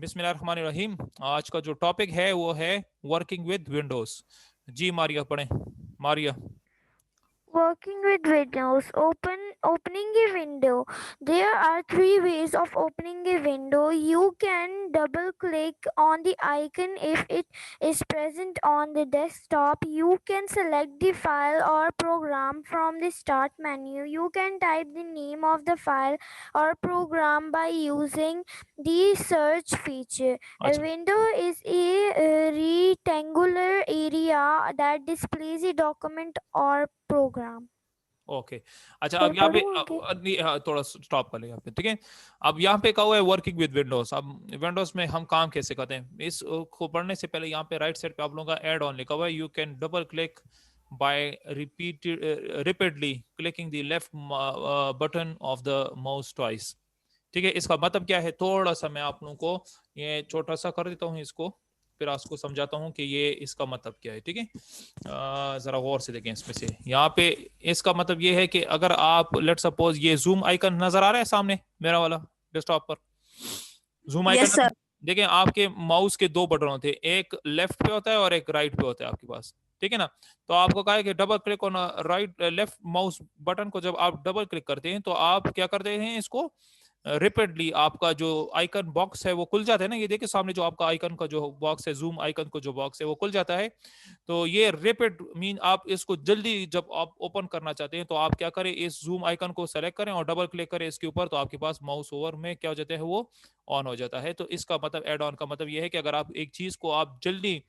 बिस्मिल्लाहिर्रहमानिर्रहीम। आज का जो टॉपिक है वो है वर्किंग विद विंडोज। जी मारिया पढ़ें। Maria. Working with windows. Opening a window. There are three ways of opening a window. You can double click on the icon if it is present on the desktop. You can select the file or program from the start menu. You can type the name of the file or program by using the search feature. A अच्छा, window is a rectangular area that displays a document or program. Okay. अच्छा, फिर अब यहाँ पे पढ़ूँ आगे? नहीं, हाँ, थोड़ा स्टॉप कर ले यहाँ पे, ठीक है। अब यहाँ पे कहा हुआ है वर्किंग विद विंडोज। अब विंडोज में हम काम कैसे करते हैं, इस को पढ़ने से पहले यहाँ पे राइट साइड पे आप लोगों का एड ऑन लिखा हुआ है। You can double click by repeatedly clicking the left button of the mouse twice. ठीक है, इसका मतलब क्या है, थोड़ा सा मैं आप लोगों को ये छोटा सा कर देता हूँ इसको, फिर आपको समझाता हूँ कि ये इसका मतलब क्या है। ठीक है, जरा गौर से देखें इसमें से। यहाँ पे इसका मतलब ये है कि अगर आप लेट सपोज ये जूम आइकन नजर आ रहा है सामने मेरा वाला डेस्कटॉप पर, जूम यस आइकन सर। देखें। आपके माउस के दो बटन होते हैं, एक लेफ्ट पे होता है और एक राइट पे होता है आपके पास। ठीक है ना, तो आपको कहा है कि double click on right left mouse button को। जब आप डबल क्लिक करते हैं तो आप क्या करते हैं, इसको रिपीटली आपका जो आइकन बॉक्स है वो खुल जाता है ना। ये देखिए सामने जो आपका आइकन का जो बॉक्स है, जूम आइकन का जो बॉक्स है वो खुल जाता है। तो ये रिपीट मीन आप इसको जल्दी जब आप ओपन करना चाहते हैं तो आप क्या करें, इस जूम आइकन को सेलेक्ट करें और डबल क्लिक करें इसके ऊपर, तो आपके पास माउस ओवर में क्या हो जाता है, वो ऑन हो जाता है। तो इसका मतलब एड ऑन का मतलब ये है कि अगर आप एक चीज को आप जल्दी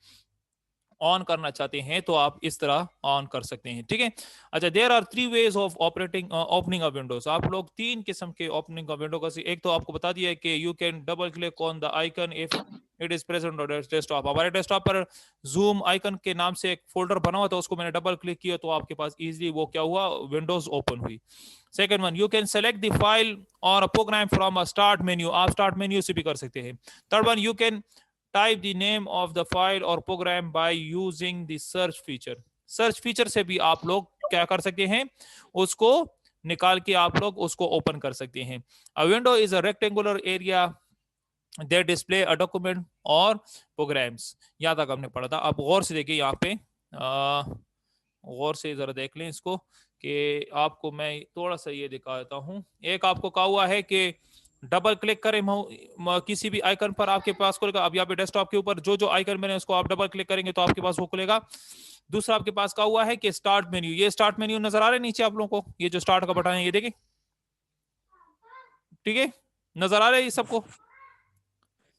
ऑन करना चाहते हैं तो आप इस तरह ऑन कर सकते हैं। ठीक है। अच्छा, there are three ways of operating opening a windows. आप लोग तीन किस्म के ओपनिंग ऑफ विंडो का, एक तो आपको बता दिया है कि you can double click on the icon if it is present on desktop. हमारे डेस्कटॉप पर जूम आइकन के नाम से एक फोल्डर बना हुआ था, उसको मैंने डबल क्लिक किया तो आपके पास इजीली वो क्या हुआ, विंडोज ओपन हुई। Second one, you can select the file or program from a start menu. आप स्टार्ट मेन्यू से भी कर सकते हैं। Third one, you can type the name of the file or program by using the search feature। Search feature से भी आप लोग क्या कर सकते हैं, उसको निकाल के आप लोग उसको ओपन कर सकते हैं। A window is a rectangular area that display a document और programs। यहाँ तक हमने पढ़ा था। अब गौर से देखिए यहाँ पे, गौर से जरा देख लें इसको, कि आपको मैं थोड़ा सा ये दिखा देता हूँ। एक आपको कहा हुआ है कि डबल क्लिक करें किसी भी आइकन पर, आपके पास खुलेगा। अब यहाँ पे डेस्कटॉप के ऊपर जो जो आइकन मैंने उसको आप डबल क्लिक करेंगे तो आपके पास वो खुलेगा। दूसरा आपके पास कहा हुआ है कि स्टार्ट मेन्यू। ये स्टार्ट मेन्यू नजर आ रहा है नीचे आप लोगों को, ये जो स्टार्ट का बटन है ये देखिए, ठीक है, नजर आ रहा है ये सबको।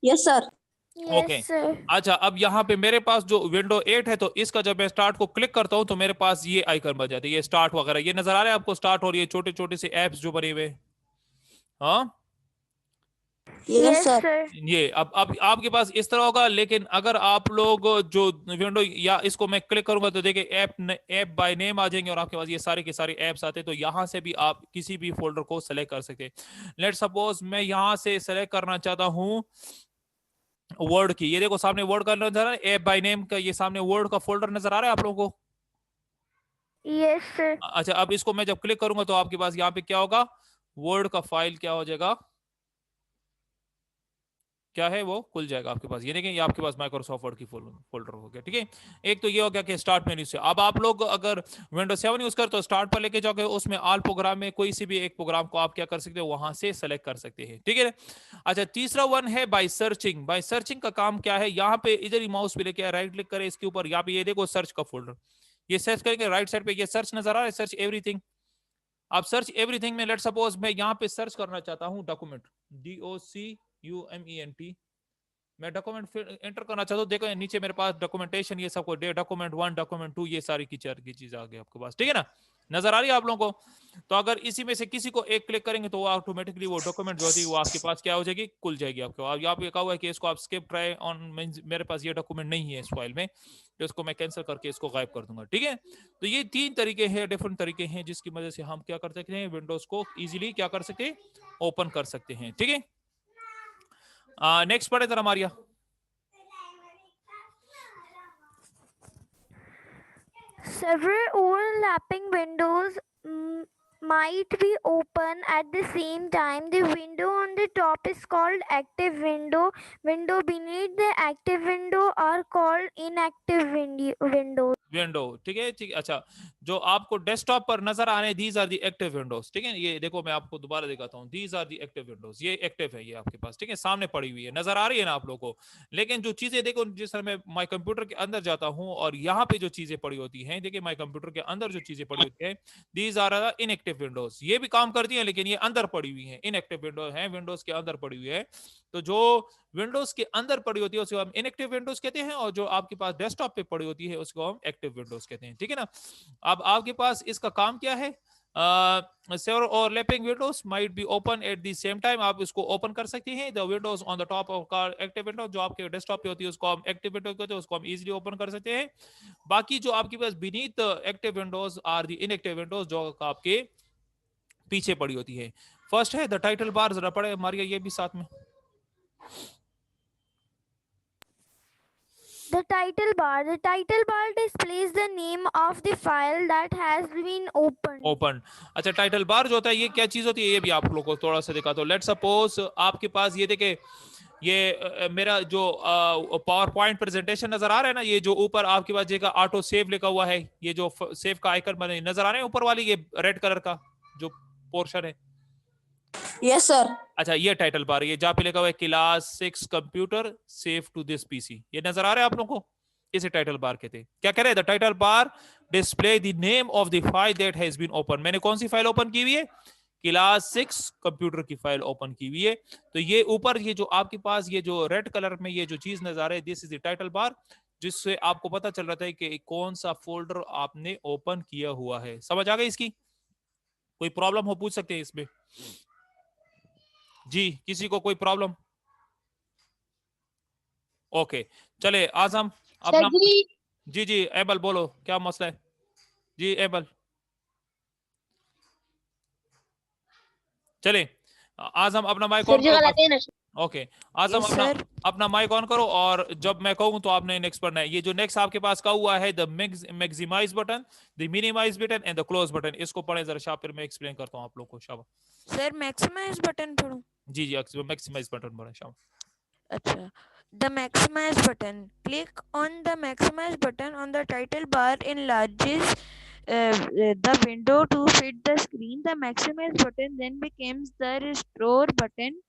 Yes sir. Okay. Yes, sir. अच्छा, अब यहाँ पे मेरे पास जो विंडो 8 है, तो इसका जब मैं स्टार्ट को क्लिक करता हूँ तो मेरे पास ये आइकन बन जाते हैं, ये स्टार्ट वगैरह ये नजर आ रहा है आपको, स्टार्ट और ये छोटे छोटे से एप्स जो बने हुए। हाँ, यस Yes, सर। sir. ये अब आपके पास इस तरह होगा। लेकिन अगर आप लोग जो विंडो, या इसको मैं क्लिक करूंगा तो देखिए ऐप बाय नेम आ जाएंगे और आपके पास ये सारे के सारे ऐप्स आते हैं। तो यहाँ से भी आप किसी भी फोल्डर को सेलेक्ट कर सकते हैं। लेट सपोज मैं यहाँ से सेलेक्ट करना चाहता हूँ वर्ड की। ये देखो सामने वर्ड का नजर आ रहा है, ऐप बाय नेम का ये सामने वर्ड का फोल्डर नजर आ रहा है आप लोगों को। Yes, sir. अच्छा, अब इसको मैं जब क्लिक करूंगा तो आपके पास यहाँ पे क्या होगा, वर्ड का फाइल क्या हो जाएगा, क्या है, वो खुल जाएगा आपके पास। ये देखिए, ये आपके पास माइक्रोसॉफ्ट वर्ड की फोल्डर हो गया। ठीक है, एक तो ये हो गया कि स्टार्ट मेन्यू से। अब आप लोग अगर विंडोज 7 यूज कर तो स्टार्ट पर लेके जाओगे, उसमें ऑल प्रोग्राम में कोई सी भी एक प्रोग्राम को आप क्या कर सकते हो, वहां से सेलेक्ट कर सकते हैं। ठीक है। अच्छा, तीसरा वन है बाय सर्चिंग। बाय सर्चिंग का काम क्या है, यहाँ पे इधर ही माउस पे लेके राइट क्लिक करें इसके ऊपर, यहाँ पे ये देखो सर्च का फोल्डर, ये सर्च करेंगे राइट साइड पे, ये सर्च नजर आ रहा है, सर्च एवरीथिंग। आप सर्च एवरीथिंग में लेट सपोज मैं यहाँ पे सर्च करना चाहता हूँ डॉक्यूमेंट, DOCUMENT। मैं डॉक्यूमेंट फिर एंटर करना चाहता हूँ, देखो नीचे मेरे पास डॉक्यूमेंटेशन ये सबको डॉक्यूमेंट 1 डॉक्यूमेंट 2 ये सारी की चार की चीज आ गई आपके पास। ठीक है ना, नजर आ रही है आप लोगों को। तो अगर इसी में से किसी को एक क्लिक करेंगे तो वो ऑटोमेटिकली वो डॉक्यूमेंट जो होती है वो आपके पास क्या हो जाएगी, खुल जाएगी आपको। अब यहाँ पे कहा हुआ है कि इसको आप स्किप ट्राई ऑन, मेरे पास ये डॉक्यूमेंट नहीं है इस फाइल में, तो इसको मैं कैंसिल करके इसको गायब कर दूंगा। ठीक है, तो ये तीन तरीके हैं, डिफरेंट तरीके हैं जिसकी वजह से हम क्या कर सकते हैं, विंडोज को इजिली क्या कर सकते हैं, ओपन कर सकते हैं। ठीक है, नेक्स्ट पढ़े जरा Maria. Several overlapping windows might be open at the same time. The window on the top is called active window. Window beneath the active window are called inactive windows. Window, ठीक है, ठीक है। अच्छा, जो आपको डेस्कटॉप पर नजर आ रहे हैं, these are the active windows, ठीक है। ये देखो, मैं आपको दोबारा दिखाता हूँ, these are the active windows, ये एक्टिव है, ये आपके पास, ठीक है, सामने पड़ी हुई है, नजर आ रही है ना आप लोगों को। लेकिन जो चीजें देखो, जिस तरह मैं माई कंप्यूटर के अंदर जाता हूँ और यहाँ पे जो चीजें पड़ी होती हैं, देखिए माई कंप्यूटर के अंदर जो चीजें पड़ी होती है, दीज आर इनएक्टिव विंडोज। ये भी काम करती है, लेकिन ये अंदर पड़ी हुई है, इनएक्टिव विंडो है, विंडोज के अंदर पड़ी हुई है। तो जो विंडोज के अंदर पड़ी होती है उसको हम इनएक्टिव विंडोज कहते हैं, और जो आपके पास डेस्कटॉप पे पड़ी होती है उसको हम एक्टिव विंडोज कहते हैं, ठीक है ना। अब आपके पास इसका काम क्या है? several overlapping windows might be open at the same time, आप इसको ओपन कर सकते हैं। the windows on the top of car active window, जो आपके डेस्कटॉप पे होती है उसको हम एक्टिव विंडो कहते हैं, उसको हम इजीली ओपन कर सकते हैं। बाकी जो आपके पास beneath active windows are the inactive windows, जो आपके पीछे पड़ी होती है। फर्स्ट है द टाइटल बार, जरा पढ़े मारिया ये भी साथ में। The title bar. The title bar displays the name of the file that has been opened. Open. अच्छा, टाइटल बार जो होता है ये क्या चीज होती है, ये भी आप लोगों को थोड़ा सा दिखाता हूँ। लेट सपोज आपके पास ये देखे, ये मेरा जो पावर पॉइंट प्रेजेंटेशन नजर आ रहा है ना, ये जो ऊपर आपके पास जगह ऑटो सेव लिखा हुआ है, ये जो सेव का आइकन बने नजर आ रहे हैं ऊपर वाली, ये रेड कलर का जो पोर्शन है। Yes, sir. अच्छा, ये टाइटल बार, ये जहाँ पे लिखा हुआ है class 6 computer save to this PC, ये नजर आ रहा है आप लोगों को, इसे टाइटल बार कहते हैं। क्या कह रहे हैं? The title bar display the name of the file that has been open. मैंने कौन सी फाइल ओपन की हुई है? क्लास 6 कंप्यूटर की फाइल ओपन की हुई है। तो ये ऊपर ये जो आपके पास ये जो रेड कलर में ये जो चीज नजर आ रही है, दिस इज द टाइटल बार, जिससे आपको पता चल रहा था कि कौन सा फोल्डर आपने ओपन किया हुआ है। समझ आ गई इसकी? कोई प्रॉब्लम हो पूछ सकते हैं इसमें जी, किसी को कोई प्रॉब्लम? ओके, चले आज हम अपना जी जी एबल बोलो क्या मसला है? जी एबल, चले आज हम अपना माइक ऑन करो। ओके, आज हम अपना माइक ऑन करो, और जब मैं कहूँ तो आपने नेक्स्ट पढ़ना है। ये जो नेक्स्ट आपके पास का हुआ है, the maximise button, the minimise button and the close button, इसको पढ़े जरा शाह, फिर मैं एक्सप्लेन करता हूँ आप लोग को। शाबाश सर, मैक्सिमाइज बटन पढ़ूं? जी जी, मैक्सिमाइज बटन पढ़े शाबाश। अच्छा, the maximize button. Click on the maximize button on the title bar, enlarges the window to fit the screen. The maximize button then becomes the restore button.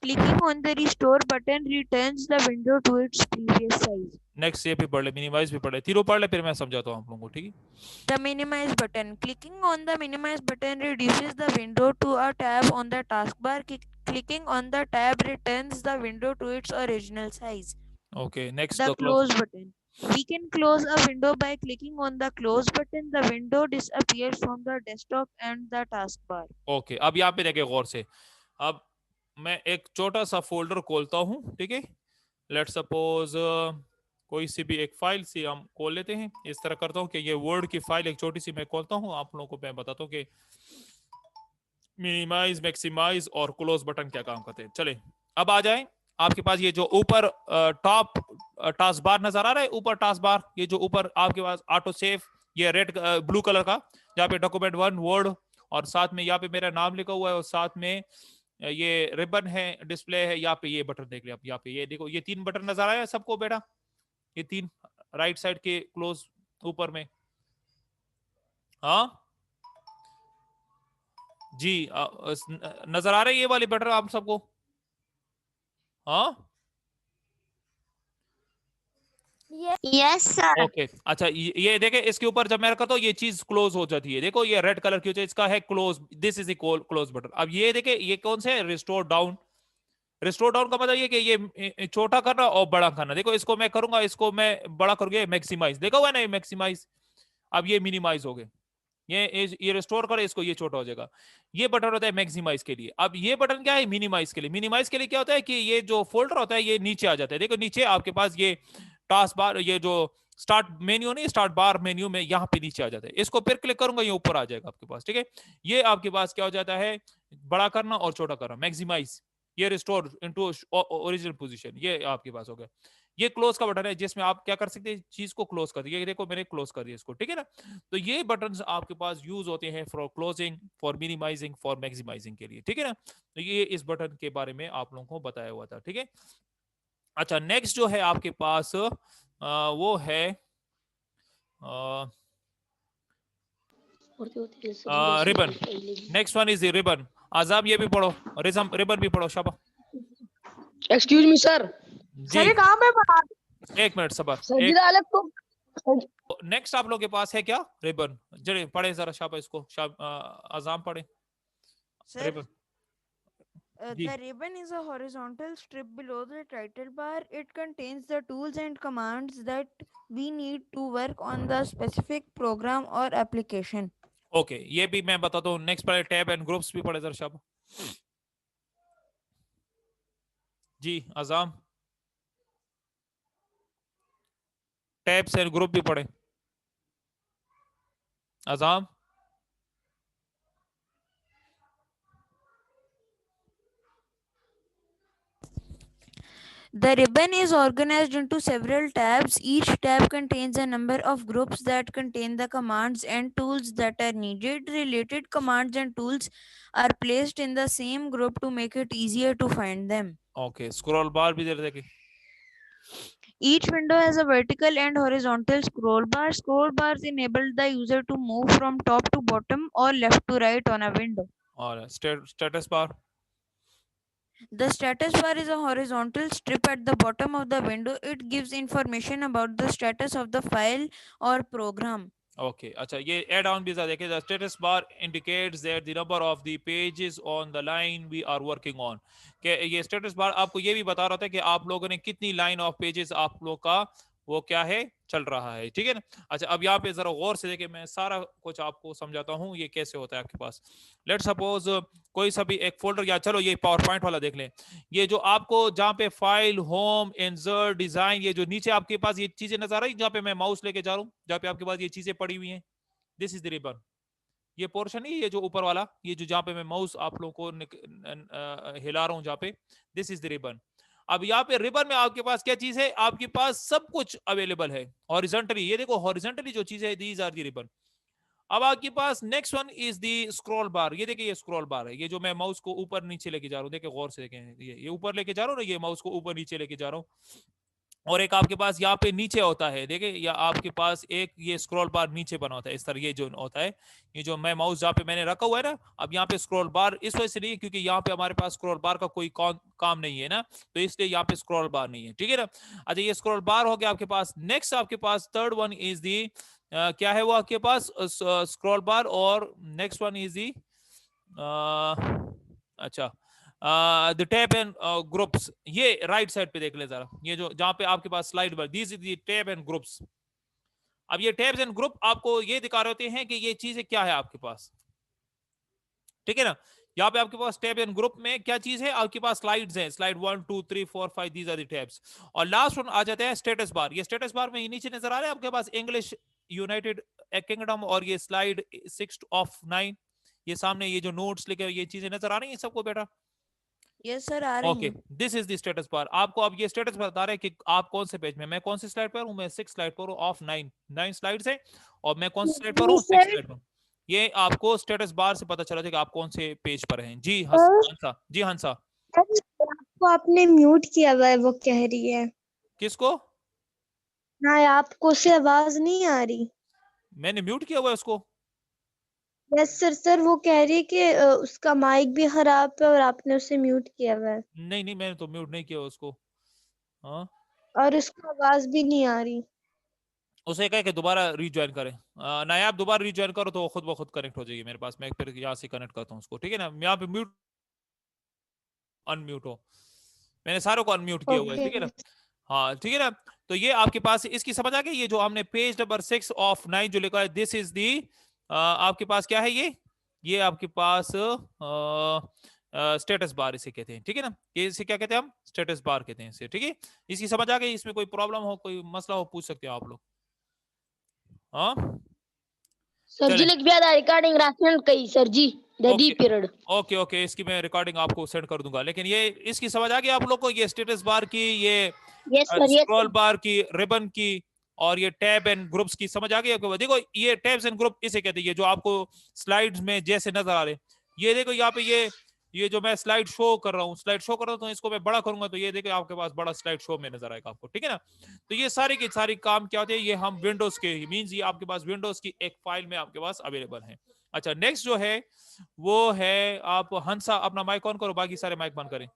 Clicking on the restore button returns the window to its previous size. Next ये भी पढ़ ले, minimise भी पढ़ ले, तीनों पढ़ ले, फिर मैं समझाता हूँ आप लोगों को, ठीक है। The minimize button. Clicking on the minimize button reduces the window to a tab on the taskbar. Clicking on the tab returns the window to its original size. Okay, next The close button. We can close a window by clicking on the close button. The window disappears from the desktop and the taskbar. Okay, अब यहाँ पे देखिए गौर से। अब मैं एक छोटा सा फोल्डर खोलता हूँ, ठीक है। लेट सपोज कोई सी भी एक फाइल सी हम खोल लेते हैं। इस तरह करता हूँ कि ये वर्ड की फाइल एक छोटी सी मैं खोलता हूँ, आप लोगों को मैं बताता हूँ कि मिनिमाइज, मैक्सिमाइज और क्लोज बटन क्या काम करते हैं। चले अब आ जाए आपके पास ये जो ऊपर टॉप टास्क बार नजर आ रहा है, ऊपर टास्क बार, ये जो ऊपर आपके पास ऑटो सेव, ये रेड ब्लू कलर का, जहाँ पे डॉक्यूमेंट 1 वर्ड, और साथ में यहाँ पे मेरा नाम लिखा हुआ है, और साथ में ये रिबन है, डिस्प्ले है, यहाँ पे ये बटन देख लिया आप, यहाँ पे ये देखो, ये 3 बटन नजर आया सबको बेटा, ये 3 राइट साइड के क्लोज ऊपर में। हाँ जी, नजर आ रही है ये वाली बटन आप सबको? हाँ यस सर। ओके, अच्छा ये देखे, इसके ऊपर जब मैं करता हूँ ये चीज क्लोज हो जाती है, देखो ये रेड कलर की होती है, इसका है close, this is close button. अब ये देखे, ये कौन से है? Restore down. रिस्टोर डाउन का मतलब ये कि ये छोटा करना और बड़ा करना। देखो इसको मैं करूंगा, इसको मैं बड़ा करूंगा, मैक्सिमाइज, देखा हुआ है ना ये मैक्सिमाइज। अब ये मिनिमाइज हो गए, ये रिस्टोर करे, इसको ये छोटा हो जाएगा। ये बटन होता है मैक्सिमाइज के लिए। अब ये बटन क्या है? मिनिमाइज के लिए। मिनिमाइज के लिए क्या होता है कि ये जो फोल्डर होता है ये नीचे आ जाता है। देखो नीचे आपके पास ये टास्क बार, ये जो स्टार्ट मेन्यू नहीं, स्टार्ट बार मेन्यू में यहाँ पे नीचे आ जाता है। इसको फिर क्लिक करूंगा, ये ऊपर आ जाएगा आपके पास, ठीक है। ये आपके पास क्या हो जाता है? बड़ा करना और छोटा करना, मैक्सिमाइज। ये रिस्टोर इनटू ओरिजिनल पोजीशन, ये आपके पास हो गया। ये क्लोज का बटन है जिसमें आप क्या कर सकते हैं, चीज को क्लोज कर दिया, ये देखो मैंने क्लोज कर दिया इसको, ठीक है ना। तो ये बटन आपके पास यूज होते हैं for closing, for minimising, for maximising के लिए, ठीक है ना। तो ये इस बटन के बारे में आप लोगों को बताया हुआ था, ठीक है। अच्छा, नेक्स्ट जो है आपके पास वो है ribbon. Next one is ribbon. आजाब ये भी पढ़ो, रिबन भी पढ़ो शाबा। Excuse me sir. जी कहाँ पे पढ़ा? एक मिनट सबर। सर जी अलग तो नेक्स्ट आप लोगों के पास है क्या, रिबन। जरे पढ़े जरा शाबा इसको, आजाम पढ़े Sir, रिबन। जी the ribbon is a horizontal strip below the title bar. It contains the tools and commands that we need to work on the specific program or application. Okay, ये भी मैं बताता हूँ। नेक्स्ट पढ़े tab and groups भी पढ़े जरा शाबा। जी आजाम, tabs and group भी पढ़े आजाम। The ribbon is organized into several tabs. Each tab contains a number of groups that contain the commands and tools that are needed. Related commands and tools are placed in the same group to make it easier to find them. Okay, scroll बार भी दे देखे। Each window has a vertical and horizontal scroll bar. Scroll bars enable the user to move from top to bottom or left to right on a window. और status bar. The status bar is a horizontal strip at the bottom of the window. It gives information about the status of the file or program. Okay अच्छा, ये add on भी देखिए। The status bar indicates that the number of the pages on the line we are working on. कि ये status bar आपको ये भी बता रहा था कि आप लोगों ने कितनी लाइन ऑफ पेजेस आप लोग का वो क्या है चल रहा है, ठीक है ना। अच्छा, अब यहाँ पे जरा गौर से देखिए, मैं सारा कुछ आपको समझाता हूँ ये कैसे होता है आपके पास। लेट सपोज कोई सा भी एक फोल्डर, या चलो ये पावर पॉइंट वाला देख लें। ये जो आपको जहाँ पे फाइल, होम, इंसर्ट, डिजाइन, ये जो नीचे आपके पास ये चीजें नजर आ रही, जहाँ पे मैं माउस लेके जा रहा हूँ, जहाँ पे आपके पास ये चीजें पड़ी हुई हैं, दिस इज द रिबन। ये पोर्शन ही, ये जो ऊपर वाला, ये जो जहाँ पे मैं माउस आप लोगों को हिला रहा हूँ जहाँ पे, दिस इज द रिबन। अब यहाँ पे रिबन में आपके पास क्या चीज है, आपके पास सब कुछ अवेलेबल है हॉरिजॉन्टली। ये देखो हॉरिजॉन्टली जो चीज है, दीज आर द रिबन। अब आपके पास next one is the scroll bar. ये देखिए, ये स्क्रॉल बार है, ये जो मैं माउस को ऊपर नीचे लेके जा रहा हूँ, देखिए गौर से देखें, ये ऊपर लेके जा रहा हूँ ना, ये माउस को ऊपर नीचे लेके जा रहा हूँ। और एक आपके पास यहाँ पे नीचे होता है, देखिए, या आपके पास एक ये स्क्रॉल बार नीचे बना होता है इस तरह। ये जो होता है, ये जो मैं माउस जहाँ पे मैंने रखा हुआ है ना, अब यहाँ पे स्क्रॉल बार इस वजह से नहीं, क्योंकि यहाँ पे हमारे पास स्क्रॉल बार का कोई काम नहीं है ना, तो इसलिए यहाँ पे स्क्रॉल बार नहीं है, ठीक है ना। अच्छा, ये स्क्रॉल बार हो गया आपके पास। नेक्स्ट आपके पास थर्ड वन इज दी क्या है वो आपके पास, स्क्रॉल बार। और नेक्स्ट वन इज दी अच्छा द टैब एंड ग्रुप्स। ये राइट साइड पे देख ले जरा, ये जो जहां पे आपके पास स्लाइड पर, this is the tab and groups. अब ये टैब्स एंड ग्रुप आपको ये दिखा रहे होते हैं कि ये चीजें क्या है आपके पास, ठीक है ना। यहाँ पे आपके पास टैब एंड ग्रुप में क्या चीज है, आपके पास स्लाइड्स हैं, slide 1 2 3 4 5, these are the tabs. और लास्ट वन आ जाता है स्टेटस बार। ये स्टेटस बार में ये नीचे नजर आ रहा है आपके पास इंग्लिश यूनाइटेड किंगडम, और ये स्लाइड 6 of 9, ये सामने ये जो नोट्स लिखे ये चीजें नजर आ रही हैं सबको बेटा। Yes, sir. आ रही okay, this is the status बार। आपको अब ये स्टेटस बता रहा है कि आप कौन से पेज में, मैं कौन सी स्लाइड पर हूँ, मैं 6 स्लाइड पर हूँ ऑफ 9 स्लाइड्स है, और मैं कौन सी स्लाइड पर हूँ, 6 स्लाइड पर। ये आपको स्टेटस बार से पता चला था कि आप कौन से पेज पर हैं। जी हंसा, जी हंसा। आपको आपने म्यूट किया हुआ है, वो कह रही है। किसको? हाँ, आपको से आवाज नहीं आ रही। मैंने म्यूट किया हुआ है उसको। Yes sir. सर वो कह रही है कि उसका माइक भी खराब है और आपने उसे म्यूट किया हुआ है। नहीं नहीं, मैंने तो म्यूट नहीं किया उसको। हाँ, और उसको आवाज भी नहीं आ रही। उसे कहे कि दोबारा रिज्वाइन करें। नायाब दोबारा रिज्वाइन करो तो खुद ब खुद कनेक्ट हो जाएगी मेरे पास। मैं फिर यहाँ से कनेक्ट करता हूँ उसको, ठीक है ना। यहाँ पे म्यूट अनम्यूट हो, मैंने सारों को अनम्यूट किया हुआ है, ठीक है ना। हाँ ठीक है ना। तो ये आपके पास इसकी समझ आ गई। ये जो हमने पेज नंबर 6 of 9 जो लिखा है, दिस इज दी आपके पास क्या है, ये आपके पास स्टेटस बार इसे कहते हैं, ठीक है ना। ये इसे क्या कहते हैं हम, स्टेटस बार कहते हैं इसे, ठीक है। इसकी समझ आ गई। इसमें कोई प्रॉब्लम हो, कोई मसला हो, पूछ सकते हो आप लोग। हाँ सर जी, रिकॉर्डिंग राशन कही सर जी। दैदी ओके पीरियड। ओके ओके, इसकी मैं रिकॉर्डिंग आपको सेंड कर दूंगा। लेकिन ये इसकी समझ आ गई आप लोग को, ये स्टेटस बार की, ये yes sir, yes scroll sir. Bar की, रिबन की, और ये टैब एंड ग्रुप्स की समझ आ गई आपको? देखो ये टैब्स एंड ग्रुप इसे कहते हैं, ये जो आपको स्लाइड्स में जैसे नजर आ रहे हैं। ये देखो यहाँ पे ये जो मैं स्लाइड शो कर रहा हूँ, स्लाइड शो कर रहा हूँ, तो इसको मैं बड़ा करूंगा तो ये देखो आपके पास बड़ा स्लाइड शो में नजर आएगा आपको, ठीक है ना? तो ये सारी की सारी काम क्या होते हैं, ये हम विंडोज के मींस ये आपके पास विंडोज की एक फाइल में आपके पास अवेलेबल है। अच्छा, नेक्स्ट जो है वो है, आप हंसा अपना माइक ऑन करो, बाकी सारे माइक बंद करें।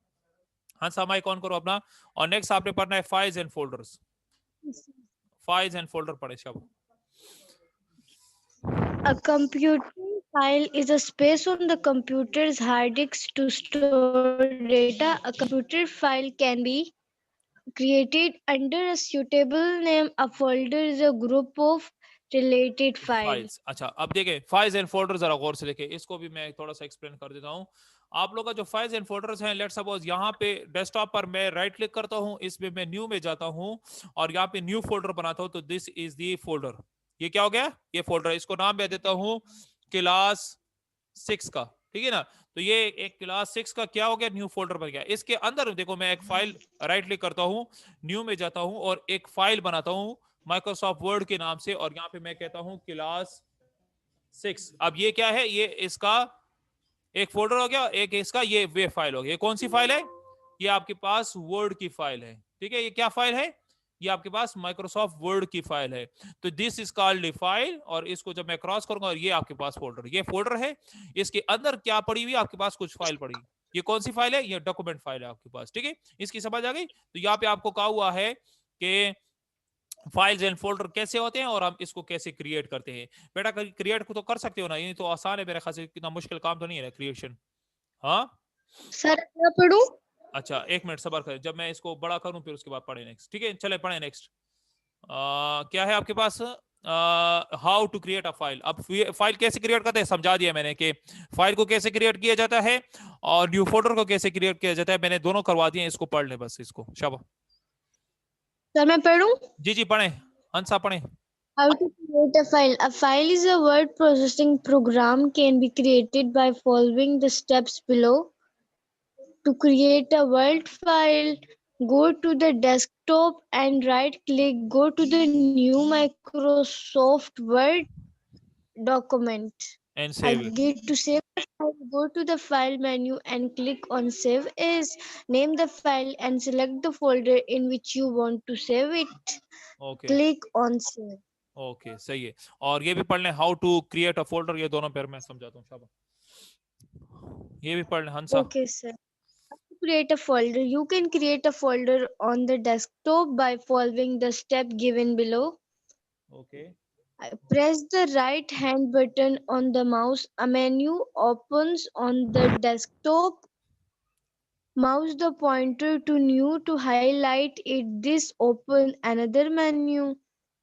हंसा माइक ऑन करो अपना। और नेक्स्ट आपने पढ़ना है files and folders. Files and folder पढ़े शब्द। A computer file is a space on the computer's hard disk to store data. A computer file can be created under a suitable name. A folder is a group of related files. Files. अच्छा, अब देखें files and folder, जरा गौर से देखें, इसको भी मैं थोड़ा सा एक्सप्लेन कर देता हूँ। आप लोग का जो फाइल्स एंड फोल्डर्स हैं, लेट्स सपोज यहाँ पे डेस्कटॉप पर मैं राइट क्लिक करता हूँ, इसमें मैं न्यू में जाता हूँ और यहाँ पे न्यू फोल्डर बनाता हूँ, तो दिस इज दी फोल्डर। ये क्या हो गया? ये फोल्डर। इसको नाम मैं देता हूँ क्लास 6 का, ठीक है ना? तो ये एक क्लास 6 का क्या हो गया? न्यू फोल्डर बन गया। इसके अंदर देखो मैं एक फाइल राइट क्लिक करता हूँ, न्यू में जाता हूँ और एक फाइल बनाता हूँ माइक्रोसॉफ्ट वर्ड के नाम से, और यहाँ पे मैं कहता हूँ क्लास 6। अब ये क्या है? ये इसका एक फोल्डर हो गया, एक इसका ये वे फाइल हो गया। ये कौन सी फाइल है? ये आपके पास वर्ड की फाइल है, ठीक है? ये क्या फाइल है? ये आपके पास माइक्रोसॉफ्ट वर्ड की फाइल है। तो this is called a file, और इसको जब मैं क्रॉस करूंगा और ये आपके पास फोल्डर, ये फोल्डर है। इसके अंदर क्या पड़ी हुई है? आपके पास कुछ फाइल पड़ी। ये कौन सी फाइल है? ये डॉक्यूमेंट फाइल है आपके पास, ठीक है? इसकी समझ आ गई? तो यहाँ पे आपको कहा हुआ है कि फाइल्स एंड फोल्डर कैसे होते हैं और हम इसको कैसे क्रिएट करते हैं। बेटा क्रिएट को तो कर सकते हो ना, ये तो आसान है मेरे ख्याल से, इतना मुश्किल काम तो नहीं है ना क्रिएशन। हाँ सर क्या पढ़ूं? अच्छा, एक मिनट सबर करें, जब मैं इसको बड़ा करूं फिर उसके बाद पढ़े नेक्स्ट, ठीक है? चले पढ़े नेक्स्ट। क्या है आपके पास? How to create a file. अब फाइल कैसे क्रिएट करते हैं समझा दिया मैंने, कि फाइल को कैसे क्रिएट किया जाता है और न्यू फोल्डर को कैसे क्रिएट किया जाता है, मैंने दोनों करवा दिए। इसको पढ़ ले बस, इसको शाबाश। सर मैं पढ़ूं? जी जी पढ़े, हंसा पढ़े। How to create a file? A file is a word processing program, can be created by following the steps below. To create a Word file, go to the desktop and right click, go to the new Microsoft Word document. And save it. Again, to save the file, go to the file menu and click on save as. Name the file and select the folder in which you want to save it. Okay Click on save. Okay, सही है। और ये भी पढ़ लें, how to create a folder, ये दोनों पैर मैं समझाता हूँ शाबाश। ये भी पढ़ लें हंसा। Okay, sir. To create a folder, you can create a folder on the desktop by following the step given below. Okay Press the right hand button on the mouse. A menu opens on the desktop. Mouse the pointer to new to highlight it. This open another menu.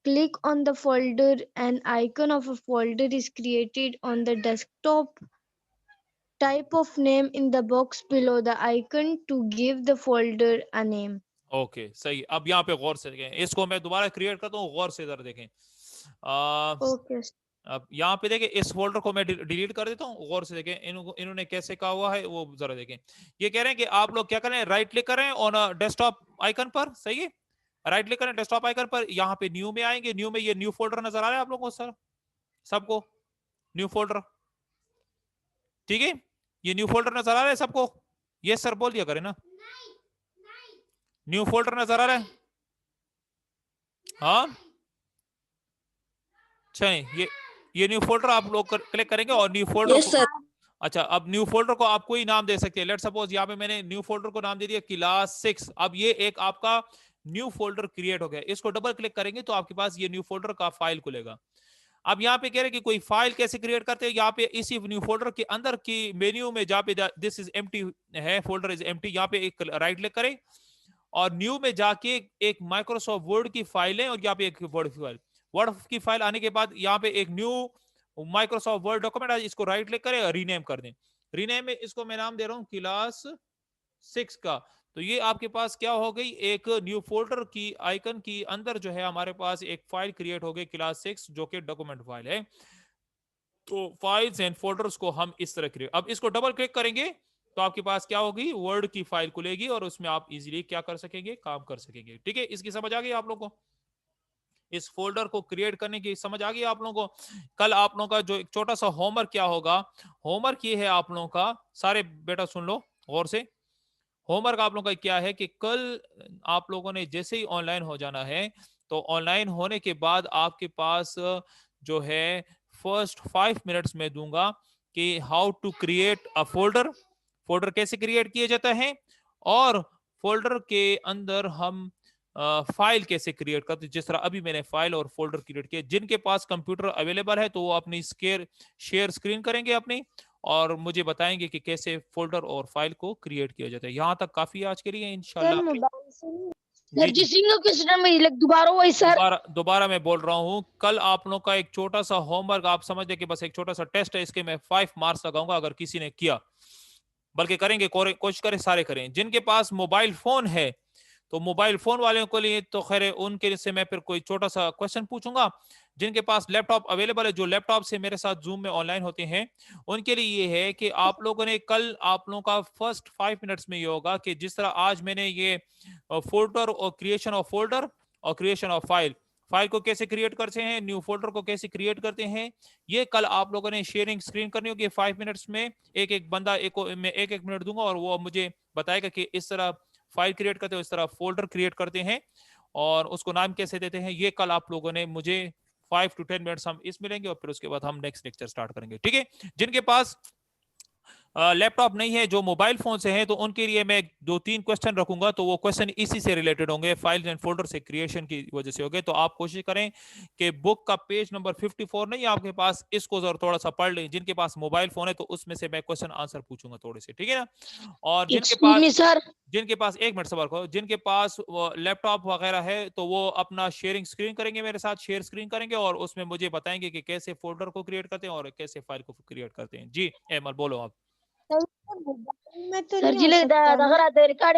Click on the folder. An icon of a folder is created on the desktop. Type of name in the box below the icon to give the folder a name. Okay सही। अब यहाँ पे गौर से देखें, इसको मैं दोबारा create करता हूँ, गौर से इधर देखें। Okay. अब यहाँ पे देखें, इस फोल्डर को मैं डिलीट कर देता हूँ, गौर से देखें इन्होंने कैसे कहा हुआ है वो जरा देखें। ये कह रहे हैं कि आप लोग क्या करें, राइट क्लिक करें ऑन डेस्कटॉप आइकन पर, सही है? राइट क्लिक करें डेस्कटॉप आइकन पर, यहाँ पे न्यू में आएंगे। न्यू में ये न्यू फोल्डर नजर आ रहा है आप लोगों को सर, सबको न्यू फोल्डर, ठीक है? ये न्यू फोल्डर नजर आ रहा है सबको? ये सर बोल दिया करें ना, न्यू फोल्डर नजर आ रहा है? हाँ चलिए, ये न्यू फोल्डर आप लोग क्लिक करेंगे और न्यू फोल्डर यस सर। अच्छा, अब न्यू फोल्डर को आप कोई नाम दे सकते हैं। लेट सपोज यहाँ पे मैंने न्यू फोल्डर को नाम दे दिया क्लास 6। अब ये एक आपका न्यू फोल्डर क्रिएट हो गया। इसको डबल क्लिक करेंगे तो आपके पास ये न्यू फोल्डर का फाइल खुलेगा। अब यहाँ पे कह रहे हैं कि कोई फाइल कैसे क्रिएट करते हैं। यहाँ पे इसी न्यू फोल्डर के अंदर की मेन्यू में जहाँ पे दिस इज एम्प्टी है, फोल्डर इज एम्प्टी, यहाँ पे एक राइट क्लिक करें और न्यू में जाके एक माइक्रोसॉफ्ट वर्ड की फाइल है और यहाँ पे एक वर्ड की फाइल आने के बाद यहाँ पे एक न्यू माइक्रोसॉफ्ट वर्ड डॉक्यूमेंट है, इसको राइट क्लिक करें और रीनेम कर दें। रीनेम में इसको मैं नाम दे रहा हूँ क्लास 6 का। तो ये आपके पास क्या हो गई, एक न्यू फोल्डर की आइकन की अंदर जो है हमारे पास एक फाइल क्रिएट हो गई क्लास 6, जो कि डॉक्यूमेंट फाइल है। तो फाइल्स एंड फोल्डर्स को हम इस तरह क्रिएट, अब इसको डबल क्लिक करेंगे तो आपके पास क्या होगी, वर्ड की फाइल खुलेगी और उसमें आप इजीली क्या कर सकेंगे, काम कर सकेंगे। ठीक है, इसकी समझ आ गई आप लोगों को, इस फोल्डर को क्रिएट करने की समझ आ गई आप लोगों को। कल आप लोगों का जो एक छोटा सा होमवर्क क्या होगा, होमवर्क ये है आप लोगों का, सारे बेटा सुन लो गौर से, होमवर्क आप लोगों का क्या है कि कल आप लोगों ने जैसे ही ऑनलाइन हो जाना है, तो ऑनलाइन होने के बाद आपके पास जो है फर्स्ट 5 मिनट्स में दूंगा कि how to create a folder, folder कैसे क्रिएट किए जाता है, और फोल्डर के अंदर हम फाइल कैसे क्रिएट करते, जिस तरह अभी मैंने फाइल और फोल्डर क्रिएट किए। जिनके पास कंप्यूटर अवेलेबल है तो वो अपनी शेयर स्क्रीन करेंगे अपनी, और मुझे बताएंगे कि कैसे फोल्डर और फाइल को क्रिएट किया जाता है। यहाँ तक काफी है आज के लिए इंशाल्लाह। सर जी सिंगल क्वेश्चन में like दोबारा वही सर। दोबारा मैं बोल रहा हूँ, कल आप लोगों का एक छोटा सा होमवर्क, आप समझ लें कि बस एक छोटा सा टेस्ट है, इसके मैं 5 मार्क्स लगाऊंगा अगर किसी ने किया, बल्कि करेंगे, कोशिश करें सारे करें। जिनके पास मोबाइल फोन है तो मोबाइल फोन वालों के लिए तो खैर उनके से मैं फिर कोई छोटा सा क्वेश्चन पूछूंगा। जिनके पास लैपटॉप अवेलेबल है, जो लैपटॉप से मेरे साथ जूम में ऑनलाइन होते हैं, उनके लिए ये है कि आप लोगों ने कल, आप लोगों का फर्स्ट 5 मिनट्स में ये होगा कि जिस तरह आज मैंने ये फोल्डर और क्रिएशन ऑफ फोल्डर और क्रिएशन ऑफ फाइल, फाइल को कैसे क्रिएट करते हैं, न्यू फोल्डर को कैसे क्रिएट करते हैं, ये कल आप लोगों ने शेयरिंग स्क्रीन करनी होगी 5 मिनट्स में। एक एक बंदा मैं एक मिनट दूंगा और वो मुझे बताएगा कि इस तरह फाइल क्रिएट करते हैं, इस तरह फोल्डर क्रिएट करते हैं और उसको नाम कैसे देते हैं। ये कल आप लोगों ने मुझे 5 to 10 मिनट्स हम इस मिलेंगे और फिर उसके बाद हम नेक्स्ट लेक्चर स्टार्ट करेंगे। ठीक है, जिनके पास लैपटॉप नहीं है, जो मोबाइल फोन से है, तो उनके लिए मैं 2-3 क्वेश्चन रखूंगा, तो वो क्वेश्चन इसी से रिलेटेड होंगे, फाइल्स एंड फोल्डर से क्रिएशन की वजह से होंगे। तो आप कोशिश करें कि बुक का पेज नंबर 54 नहीं आपके पास, इसको जरा थोड़ा सा पढ़ लें। जिनके पास मोबाइल फोन है तो उसमें से मैं क्वेश्चन आंसर पूछूंगा थोड़े से, ठीक है ना। और Excuse me, sir. जिनके पास एक मिनट सवाल को, जिनके पास लैपटॉप वगैरह है तो वो अपना शेयरिंग स्क्रीन करेंगे, मेरे साथ शेयर स्क्रीन करेंगे और उसमें मुझे बताएंगे कि कैसे फोल्डर को क्रिएट करते हैं और कैसे फाइल को क्रिएट करते हैं। जी एमल बोलो आप। में तो सर नहीं जी हो ले सकता ना? रिकॉर्ड